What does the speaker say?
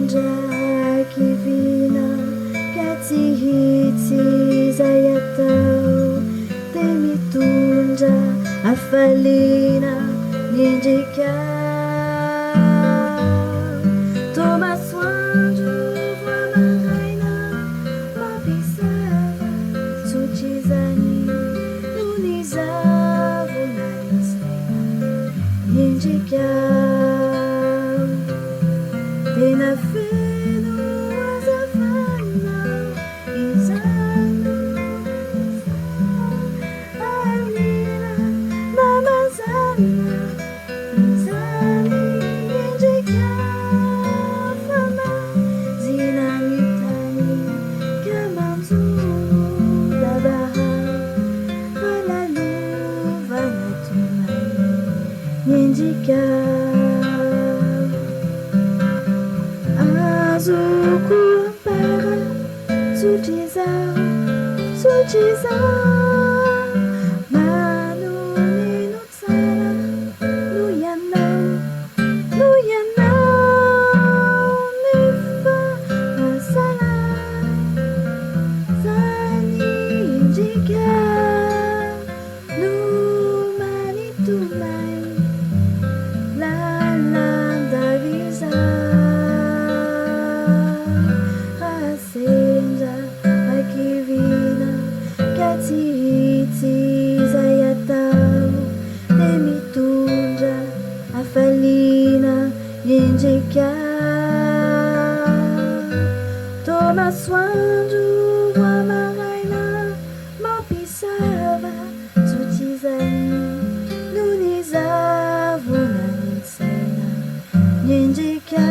tunja kivina kati hiti zayatau temi tunja afalina ninjika toma soin de voir ma reina ma pisava suchizani nunizavu na ninjika tena feno azafana izana alina mamazana izani ninjika fama zinanitani kamanzuru dabaha walaluva natumani ninjika Azukumpara Suchiza Suchiza Manu Minutsara Nuyana Nuyana Nifa Masala Zani Injika Numani Tumai La Landa Visa Akivina katiti zayatau temi tunja afalina ninjika toma soin de voir ma reina ma pisava tutizani nunizavuna ninsena ninjika